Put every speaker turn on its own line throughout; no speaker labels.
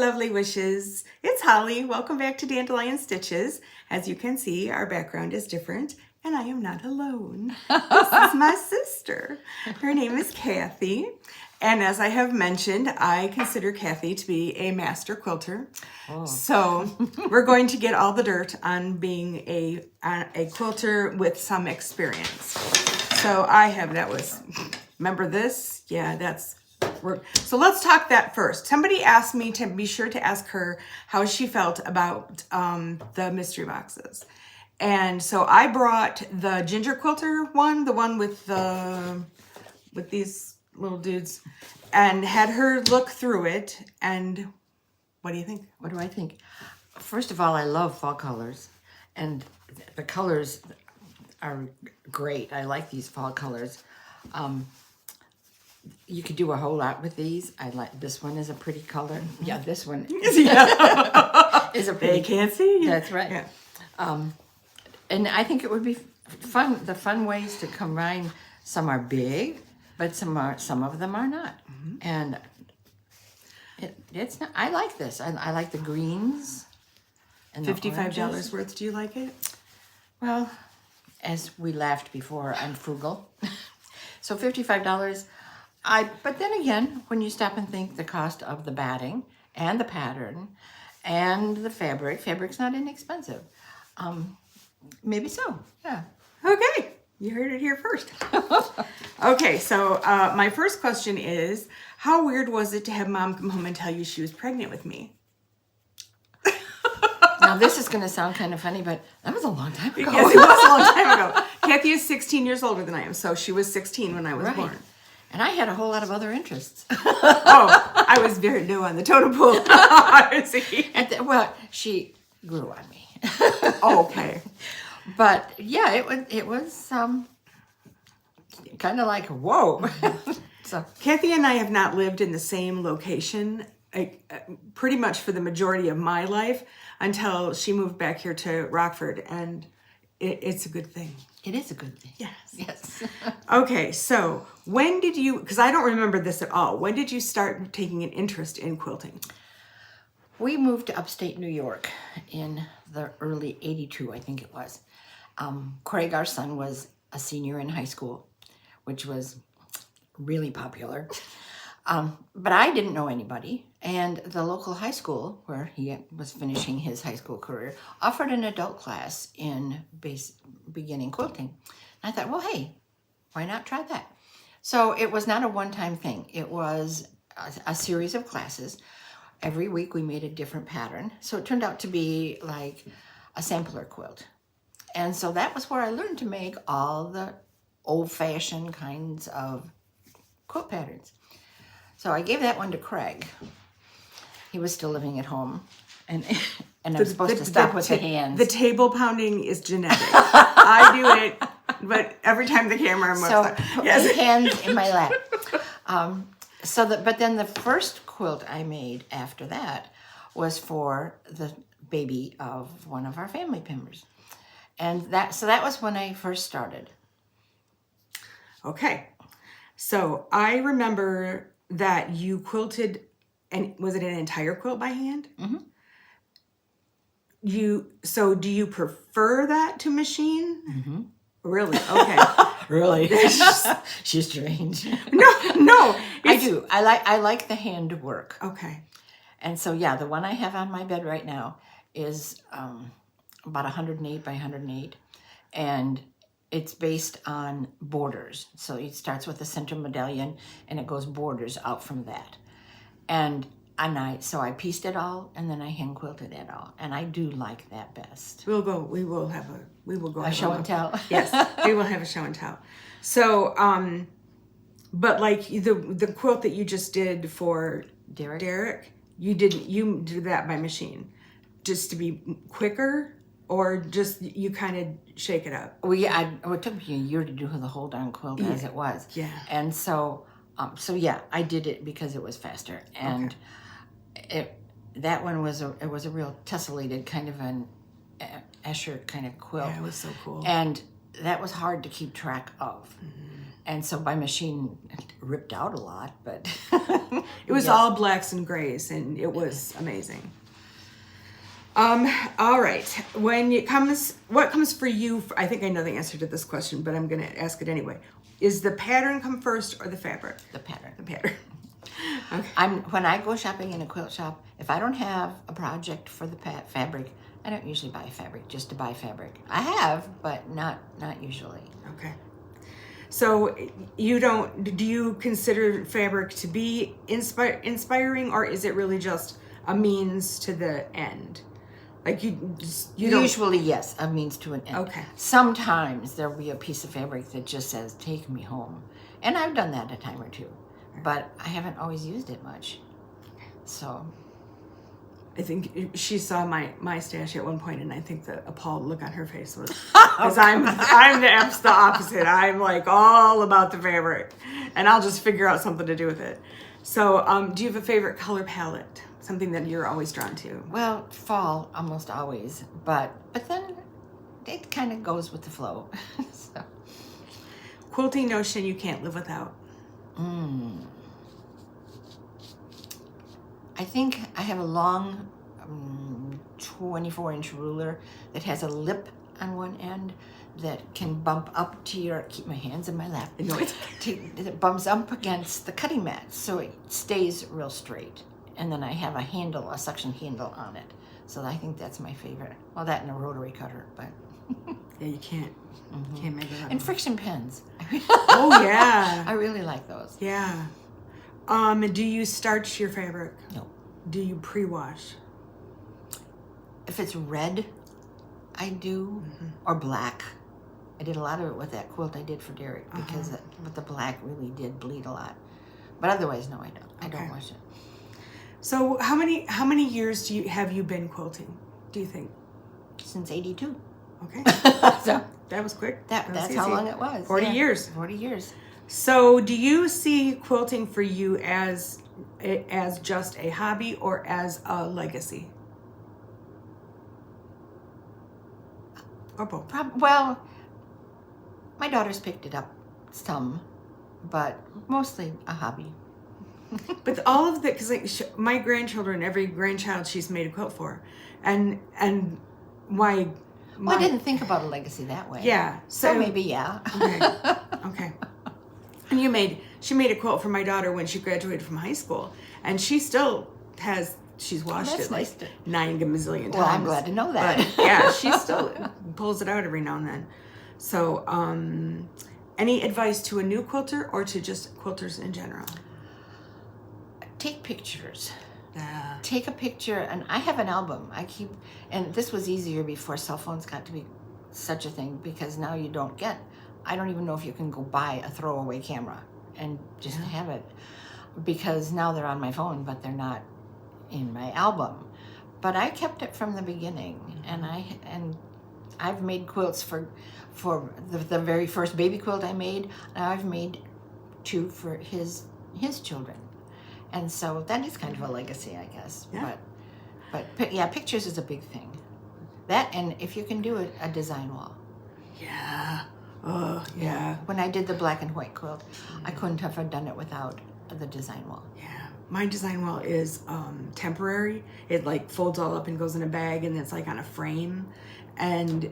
lovely wishes. It's Holly. Welcome back to Dandelion Stitches. As you can see, our background is different, and I am not alone. This is my sister. Her name is Kathy. And as I have mentioned, I consider Kathy to be a master quilter. Oh. So we're going to get all the dirt on being a quilter with some experience. So remember this? Yeah, so let's talk that first. Somebody asked me to be sure to ask her how she felt about the mystery boxes. And so I brought the ginger quilter one, the one with these little dudes, and had her look through it. And what do you think?
What do I think? First of all, I love fall colors, and the colors are great. I like these fall colors. You could do a whole lot with these. I like this one is a pretty color. Yeah, this one is a pretty.
They can't see.
That's right.
Yeah.
And I think it would be fun. The fun ways to combine. Some are big, but some of them are not. Mm-hmm. And it's not. I like this. I like the greens. And
$55 worth. Do you like it?
Well, as we laughed before, I'm frugal. So $55. But then again, when you stop and think the cost of the batting and the pattern and the fabric's not inexpensive. Maybe so, yeah.
Okay, you heard it here first. Okay, so my first question is, how weird was it to have Mom come home and tell you she was pregnant with me?
Now, this is going to sound kind of funny, but that was a long time ago.
Yes, it was a long time ago. Kathy is 16 years older than I am, so she was 16 when I was born.
And I had a whole lot of other interests.
Oh, I was very new on the totem pole.
Well, she grew on me.
Okay.
But yeah, it was kind of like, whoa. So
Kathy and I have not lived in the same location pretty much for the majority of my life until she moved back here to Rockford, and it's a good thing.
It is a good thing.
Yes. Okay, so when did you, because I don't remember this at all, when did you start taking an interest in quilting?
We moved to upstate New York in the early 82, I think it was. Craig, our son, was a senior in high school, which was really popular. But I didn't know anybody, and the local high school where he was finishing his high school career offered an adult class in beginning quilting. And I thought, well, hey, why not try that? So it was not a one-time thing. It was a series of classes. Every week we made a different pattern. So it turned out to be like a sampler quilt. And so that was where I learned to make all the old-fashioned kinds of quilt patterns. So I gave that one to Craig. He was still living at home. And I'm supposed to stop with the hands.
The table pounding is genetic. I do it, but every time the camera moves.
So put my hands in my lap. But then the first quilt I made after that was for the baby of one of our family members. And that was when I first started.
Okay. So I remember that you quilted, and was it an entire quilt by hand?
Mm-hmm.
Do you prefer that to machine?
Mm-hmm.
Really? Okay.
Really? She's strange.
No.
I do. I like the hand work.
Okay.
And so, yeah, the one I have on my bed right now is about 108 by 108. And it's based on borders. So it starts with the center medallion, and it goes borders out from that. So I pieced it all, and then I hand quilted it all, and I do like that best.
We will go
a show and tell.
Yes, we will have a show and tell. So, but like the quilt that you just did for Derek, you did that by machine, just to be quicker, or just you kind of shake it up.
Well, yeah, it took me a year to do the whole darn quilt as it was.
Yeah,
and so yeah, I did it because it was faster, and that one was a real tessellated kind of an Escher kind of quilt.
Yeah, it was so cool.
And that was hard to keep track of. And so my machine ripped out a lot, but
It was all blacks and grays, and it was amazing. All right. What comes for you? I think I know the answer to this question, but I'm going to ask it anyway. Is the pattern come first or the fabric?
the pattern.
The pattern. Okay.
When I go shopping in a quilt shop, if I don't have a project for the fabric, I don't usually buy fabric just to buy fabric. I have, but not usually.
Okay. So do you consider fabric to be inspiring, or is it really just a means to the end? Like you don't.
Usually, yes, a means to an end.
Okay.
Sometimes there'll be a piece of fabric that just says, "Take me home," and I've done that a time or two, but I haven't always used it much. So
I think she saw my stash at one point, and I think the appalled look on her face was, because I'm the opposite. I'm like all about the fabric, and I'll just figure out something to do with it. So, do you have a favorite color palette? Something that you're always drawn to?
well, fall almost always, but then it kind of goes with the flow. So.
Quilting notion you can't live without.
I think I have a long 24-inch ruler that has a lip on one end that can bump up to keep my hands in my lap.
No, it's
It bumps up against the cutting mat so it stays real straight. And then I have a suction handle on it. So I think that's my favorite. Well, that and a rotary cutter, but.
yeah, you can't make it up.
And friction pens.
Oh yeah,
I really like those.
yeah. Do you starch your fabric?
No.
Do you pre-wash?
If it's red, I do, or black. I did a lot of it with that quilt I did for Derek because with the black really did bleed a lot. But otherwise, no, I don't. I don't wash it.
So how many years have you been quilting? Do you think?
Since '82.
Okay.
So
That was quick.
that's how long it was.
40 years.
40 years.
So do you see quilting for you as just a hobby or as a legacy? Or both?
Well, my daughter's picked it up some, but mostly a hobby.
But all of the, because my grandchildren, every grandchild she's made a quilt for, and my
Well, I didn't think about a legacy that way.
yeah,
So maybe, yeah.
okay. And she made a quilt for my daughter when she graduated from high school, and she still she's washed
that's
it like
nice to-
9 gazillion times.
Well, I'm glad to know that.
But yeah, she still pulls it out every now and then. So, any advice to a new quilter or to just quilters in general?
Take pictures.
Yeah.
Take a picture, and I have an album. And this was easier before cell phones got to be such a thing, because now I don't even know if you can go buy a throwaway camera and just have it, because now they're on my phone, but they're not in my album. But I kept it from the beginning, and I've made quilts for the very first baby quilt I made. Now I've made 2 for his children. And so that is kind of a legacy, I guess.
Yeah.
But yeah, pictures is a big thing. That, and if you can do it, a design wall.
Yeah. Oh, yeah.
When I did the black and white quilt, I couldn't have done it without the design wall.
Yeah. My design wall is temporary. It like folds all up and goes in a bag, and it's like on a frame. And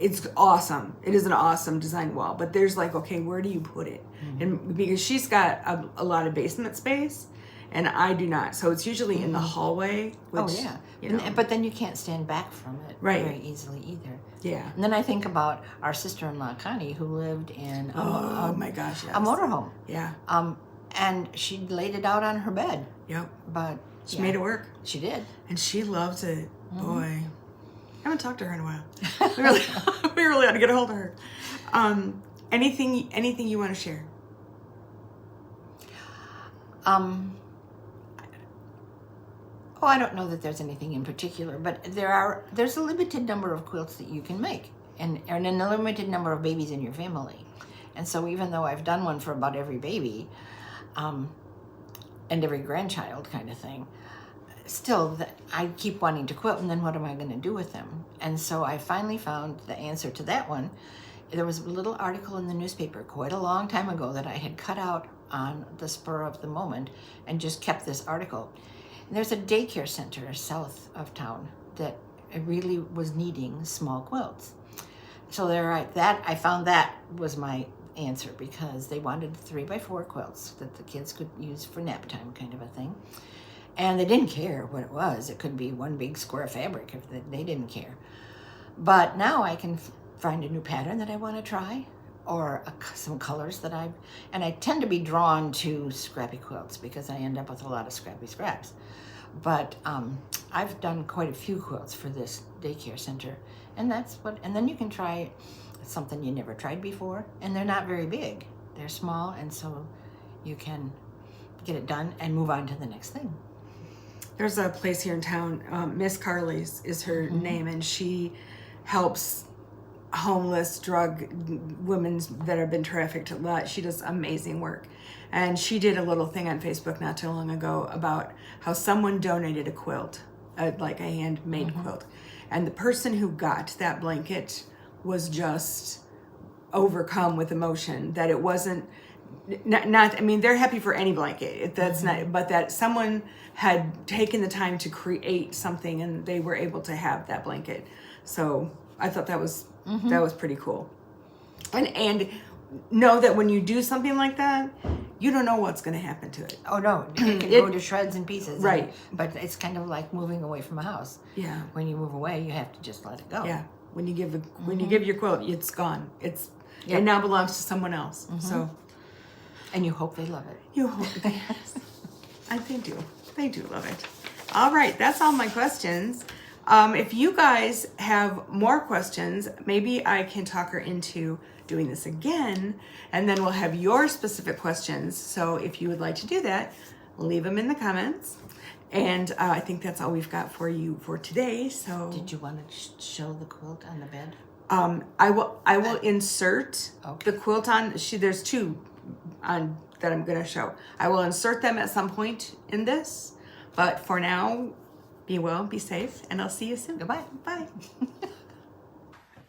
it's awesome. It is an awesome design wall. But there's like, okay, where do you put it? And because she's got a lot of basement space, and I do not. So it's usually in the hallway. Which,
But then you can't stand back from it very easily either.
Yeah.
And then I think about our sister-in-law, Connie, who lived in
my gosh, yes.
a motorhome.
Yeah.
And she laid it out on her bed.
Yep.
But
She made it work.
She did.
And she loves it. Boy. I haven't talked to her in a while. We really ought to get a hold of her. Anything you want to share?
I don't know that there's anything in particular, but there's a limited number of quilts that you can make, and a limited number of babies in your family. And so even though I've done one for about every baby, and every grandchild kind of thing, still, I keep wanting to quilt, and then what am I going to do with them? And so I finally found the answer to that one. There was a little article in the newspaper quite a long time ago that I had cut out on the spur of the moment and just kept this article. And there's a daycare center south of town that really was needing small quilts. So I found that was my answer, because they wanted 3x4 quilts that the kids could use for nap time, kind of a thing. And they didn't care what it was. It could be one big square of fabric, if they didn't care. But now I can find a new pattern that I want to try, or some colors that and I tend to be drawn to scrappy quilts because I end up with a lot of scrappy scraps. But I've done quite a few quilts for this daycare center, and then you can try something you never tried before, and they're not very big. They're small, and so you can get it done and move on to the next thing.
There's a place here in town, Miss Carly's is her name, and she helps homeless drug women that have been trafficked a lot. She does amazing work. And she did a little thing on Facebook not too long ago about how someone donated a quilt, like a handmade quilt. And the person who got that blanket was just overcome with emotion that it wasn't, I mean, they're happy for any blanket. That's not, but that someone had taken the time to create something and they were able to have that blanket. So I thought that was pretty cool. And know that when you do something like that, you don't know what's going to happen to it.
Oh no, it can go to shreds and pieces.
Right.
But it's kind of like moving away from a house.
Yeah.
When you move away, you have to just let it go.
Yeah. When you give your quilt, it's gone. It now belongs to someone else. So.
And you hope they love it.
You hope they do. They do love it. All right, that's all my questions. If you guys have more questions, maybe I can talk her into doing this again, and then we'll have your specific questions. So if you would like to do that, leave them in the comments. And I think that's all we've got for you for today. So
did you want to show the quilt on the bed?
I will insert the quilt on. There's two on that I'm going to show. I will insert them at some point in this, but for now, be well, be safe, and I'll see you soon.
Goodbye.
Bye.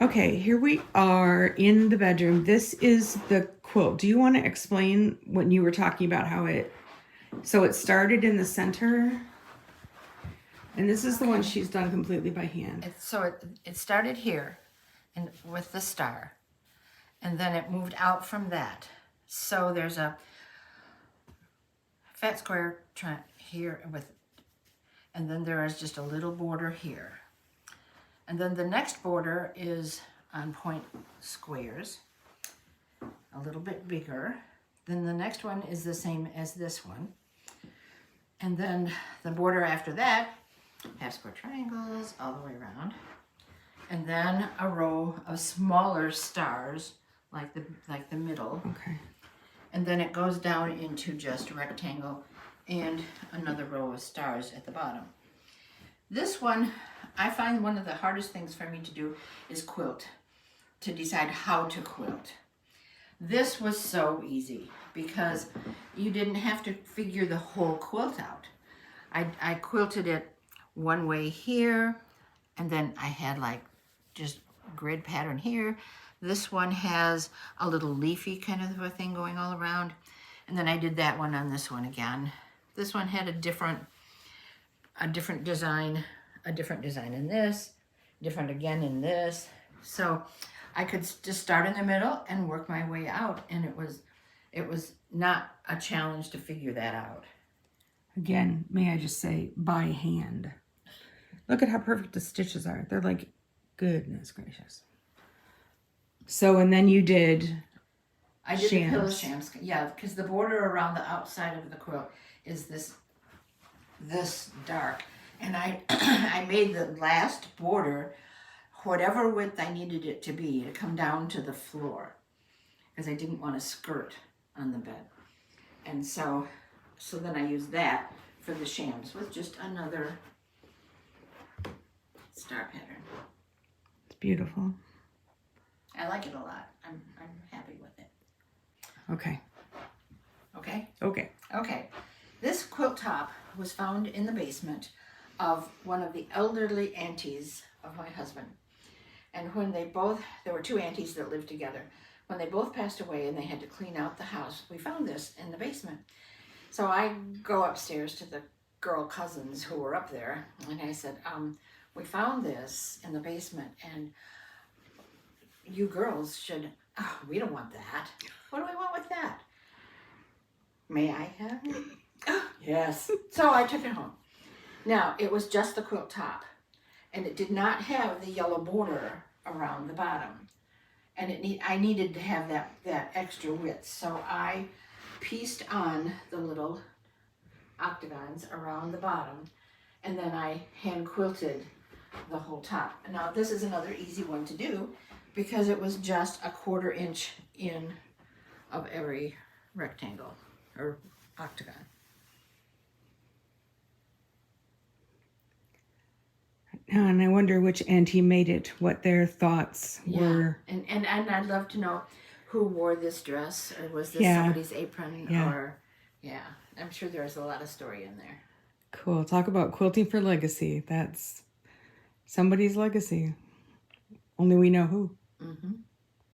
Okay, here we are in the bedroom. This is the quilt. Do you want to explain when you were talking about how so it started in the center, and this is the one she's done completely by hand.
It started here and with the star, and then it moved out from that. So there's a fat square here and then there is just a little border here. And then the next border is on point squares, a little bit bigger. Then the next one is the same as this one. And then the border after that, half square triangles all the way around. And then a row of smaller stars, like the middle.
Okay.
And then it goes down into just a rectangle and another row of stars at the bottom. This one, I find one of the hardest things for me to do is quilt, to decide how to quilt. This was so easy because you didn't have to figure the whole quilt out. I quilted it one way here, and then I had like just grid pattern here. This one has a little leafy kind of a thing going all around. And then I did that one on this one again. This one had a different design in this, different again in this. So I could just start in the middle and work my way out. And it was not a challenge to figure that out.
Again, may I just say, by hand. Look at how perfect the stitches are. They're like, goodness gracious. So, and then you did
I did the pillow shams. Yeah, because the border around the outside of the quilt is this dark. And I made the last border whatever width I needed it to be to come down to the floor, because I didn't want a skirt on the bed. And so then I used that for the shams with just another star pattern.
It's beautiful.
I like it a lot. I'm happy with it.
Okay.
Okay?
Okay.
Okay. This quilt top was found in the basement of one of the elderly aunties of my husband. And when they both, there were two aunties that lived together. When they both passed away and they had to clean out the house, we found this in the basement. So I go upstairs to the girl cousins who were up there, and I said, we found this in the basement, and you girls should, oh, we don't want that. What do we want with that? May I have it? Oh, yes. So I took it home. Now, it was just the quilt top, and it did not have the yellow border around the bottom. And I needed to have that extra width, so I pieced on the little octagons around the bottom, and then I hand quilted the whole top. Now, this is another easy one to do because it was just a 1/4 inch in of every rectangle or octagon.
And I wonder which auntie made it, what their thoughts were.
And I'd love to know who wore this dress, or was this
Yeah.
somebody's apron,
Yeah.
or, yeah, I'm sure there's a lot of story in there.
Cool. Talk about quilting for legacy. That's somebody's legacy. Only we know who.
Mm-hmm.